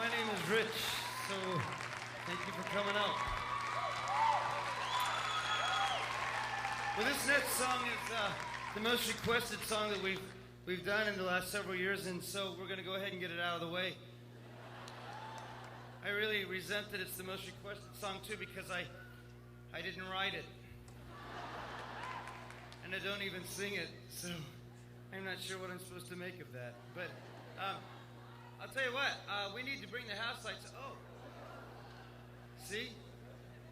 my name is Rich, so thank you for coming out. Well, this next song is the most requested song that we've done in the last several years, and so we're going to go ahead and get it out of the way. I really resent that it's the most requested song too, because I didn't write it, and I don't even sing it, so I'm not sure what I'm supposed to make of that. But I'll tell you what, we need to bring the house lights. Oh, see?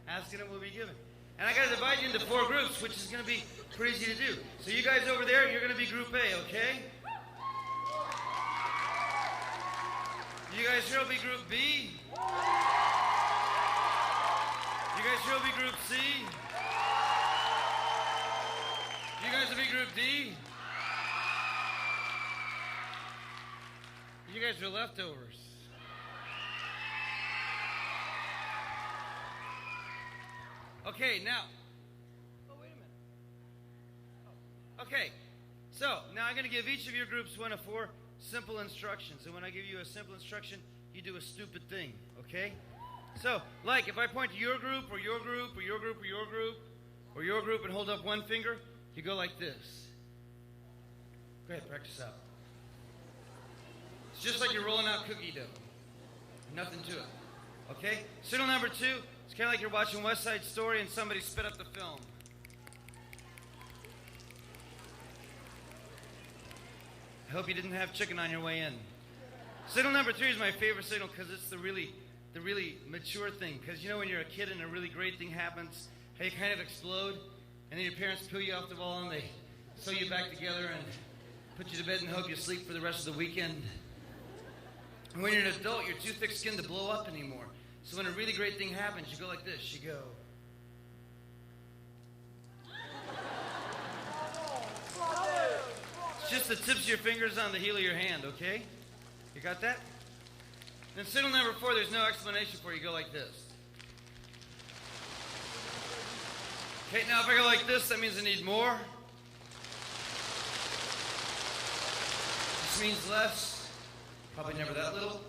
Asking it will be given. And I got to divide you into 4 groups, which is going to be pretty easy to do. So you guys over there, you're going to be Group A, okay? You guys here will be Group B. You guys here will be Group C. You guys will be Group D. You guys are leftovers. Okay, now. Oh, wait a minute. Oh. Okay, so now I'm going to give each of your groups 1 of 4 simple instructions. And when I give you a simple instruction, you do a stupid thing, okay? So, like if I point to your group or your group or your group or your group or your group and hold up one finger, you go like this. Go ahead, practice out. It's just like you're rolling out cookie dough. Nothing to it. Okay? Signal number 2, it's kind of like you're watching West Side Story and somebody spit up the film. I hope you didn't have chicken on your way in. Signal number 3 is my favorite signal because it's the really mature thing. Because you know when you're a kid and a really great thing happens, how you kind of explode, and then your parents peel you off the wall and they sew you back together and put you to bed and hope you sleep for the rest of the weekend. And when you're an adult, you're too thick-skinned to blow up anymore. So when a really great thing happens, you go like this. You go. It's just the tips of your fingers on the heel of your hand, okay? You got that? Then signal number 4, there's no explanation for you. You go like this. Okay, now if I go like this, that means I need more. This means less. Probably never that little.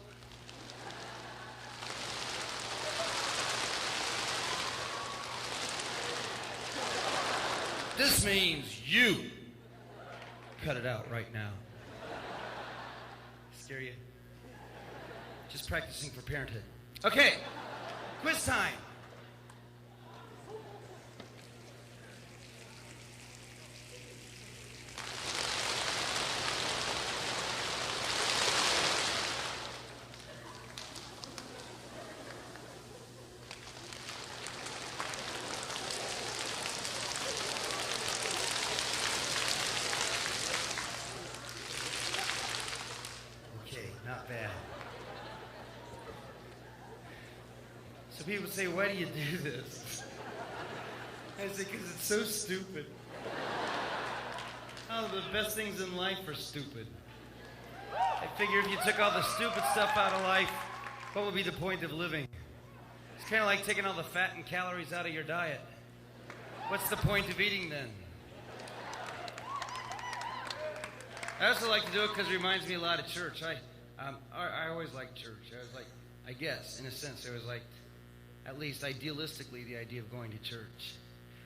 This means you. Cut it out right now. Scare you? Just practicing for parenthood. Okay, quiz time. Not bad. So people say, why do you do this? I say, because it's so stupid. Oh, the best things in life are stupid. I figure if you took all the stupid stuff out of life, what would be the point of living? It's kind of like taking all the fat and calories out of your diet. What's the point of eating then? I also like to do it because it reminds me a lot of church. I always liked church. I was like, I guess, in a sense, I was like, at least idealistically, the idea of going to church.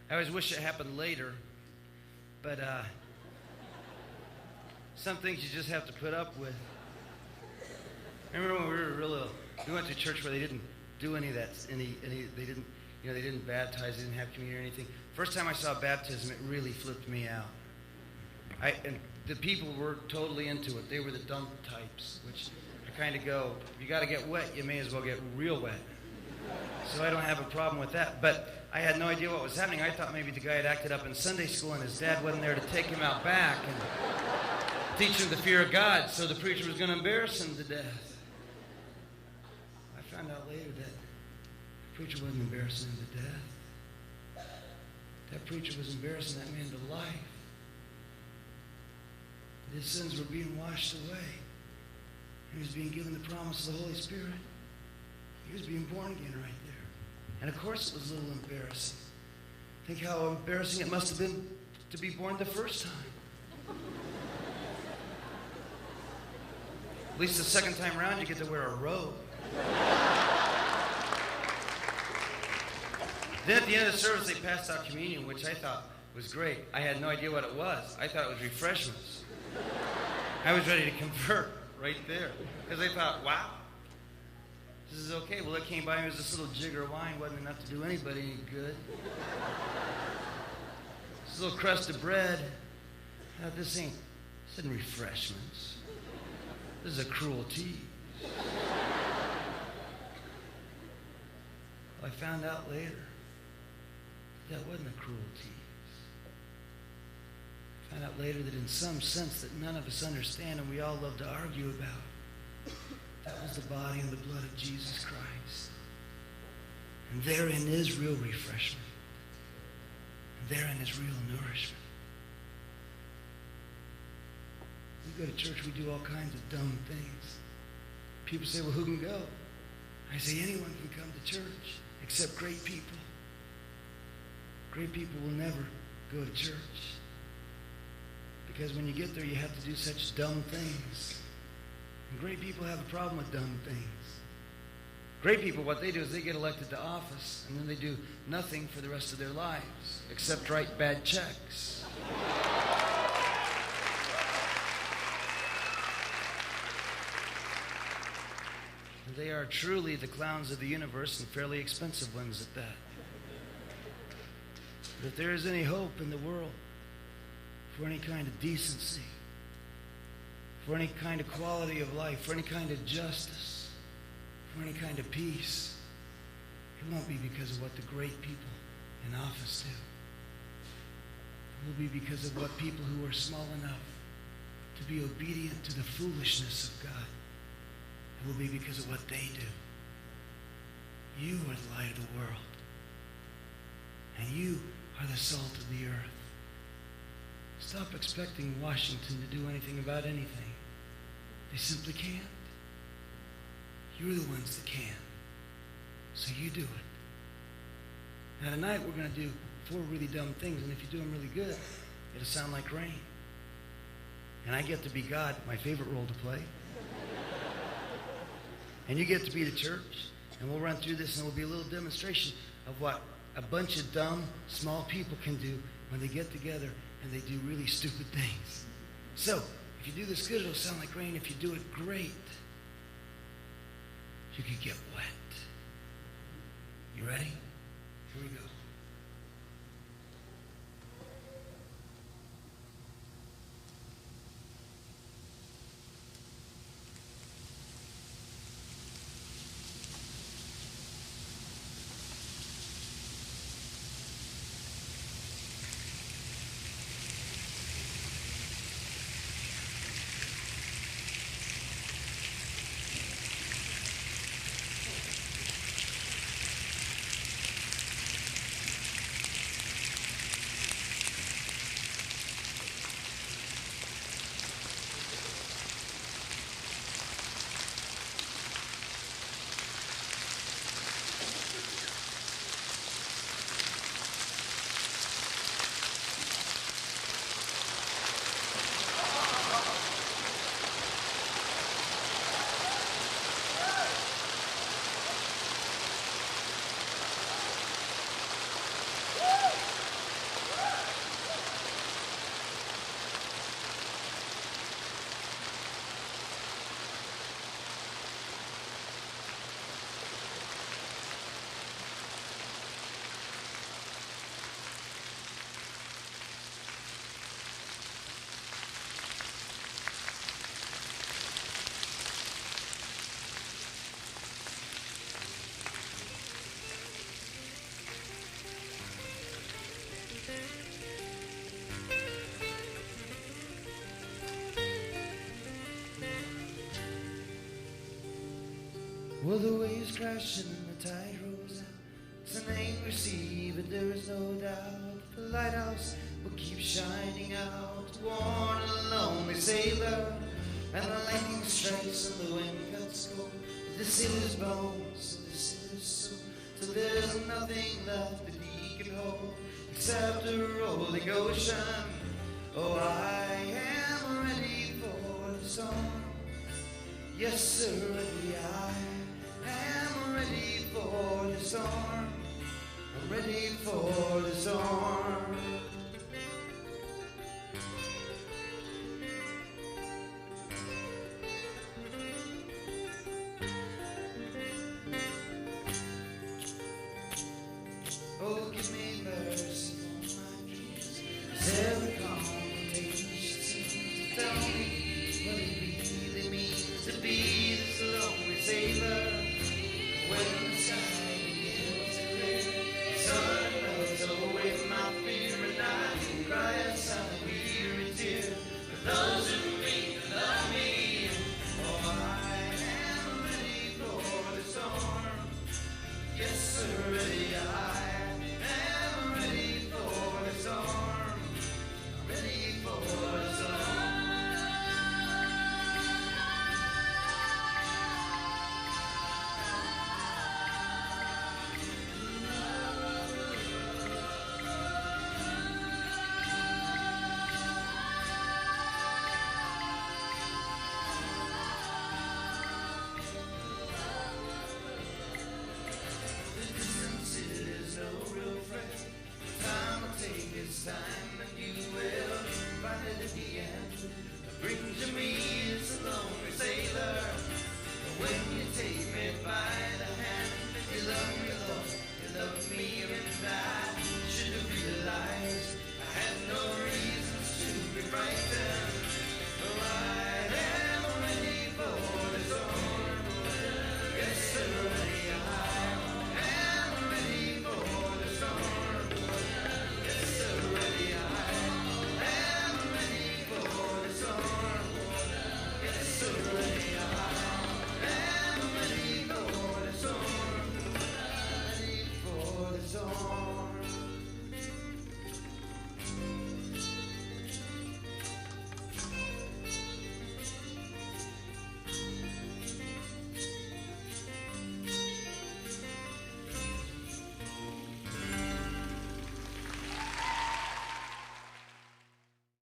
I always wish it happened later, but some things you just have to put up with. I remember when we were real little, we went to a church where they didn't do any of that, they didn't baptize, they didn't have communion or anything. First time I saw baptism, it really flipped me out. And the people were totally into it. They were the dunk types, which I kind of go, if you got to get wet, you may as well get real wet. So I don't have a problem with that. But I had no idea what was happening. I thought maybe the guy had acted up in Sunday school and his dad wasn't there to take him out back and teach him the fear of God, so the preacher was going to embarrass him to death. I found out later that the preacher wasn't embarrassing him to death. That preacher was embarrassing that man to life. His sins were being washed away. He was being given the promise of the Holy Spirit. He was being born again right there. And of course it was a little embarrassing. Think how embarrassing it must have been to be born the first time. At least the second time around you get to wear a robe. Then at the end of the service, they passed out communion, which I thought was great. I had no idea what it was. I thought it was refreshments. I was ready to convert right there because I thought, wow, this is okay. Well, it came by me as this little jigger of wine. Wasn't enough to do anybody any good. This little crust of bread. I thought, this isn't refreshments. This is a cruel tease. Well, I found out later that wasn't a cruel tease. I found out later that in some sense that none of us understand and we all love to argue about, that was the body and the blood of Jesus Christ. And therein is real refreshment. And therein is real nourishment. We go to church, we do all kinds of dumb things. People say, well, who can go? I say, anyone can come to church except great people. Great people will never go to church. Because when you get there, you have to do such dumb things. And great people have a problem with dumb things. Great people, what they do is they get elected to office, and then they do nothing for the rest of their lives, except write bad checks. And they are truly the clowns of the universe, and fairly expensive ones at that. But if there is any hope in the world for any kind of decency, for any kind of quality of life, for any kind of justice, for any kind of peace, it won't be because of what the great people in office do. It will be because of what people who are small enough to be obedient to the foolishness of God. It will be because of what they do. You are the light of the world. And you are the salt of the earth. Stop expecting Washington to do anything about anything. They simply can't. You're the ones that can. So you do it. Now tonight we're going to do 4 really dumb things, and if you do them really good, it'll sound like rain. And I get to be God, my favorite role to play. And you get to be the church, and we'll run through this, and it'll be a little demonstration of what a bunch of dumb, small people can do when they get together and they do really stupid things. So, if you do this good, it'll sound like rain. If you do it great, you could get wet. You ready? Here we go. Well, the waves crashing and the tide rolls out. It's an angry sea, but there is no doubt the lighthouse will keep shining out to warn a lonely sailor. And the lightning strikes and the wind cuts cold. The sailor's bones and the sailor's soul. So there's nothing left that he can hold except a rolling ocean. Oh, I am ready for the storm. Yes, sir, ready I I'm ready for the storm. I'm ready for the storm. Oh, give me mercy for my dreams. 'Cause every conversation seems to tell me what it really means to be this lonely sailor. When the sky begins to clear, the sun melts away my fear, and I can cry a silent weary tear for those who mean to love me. Oh, I am ready for the storm. Yes, sir, ready I. Time and you will find it at the end. Bring to me, it's a lonely sailor. When you take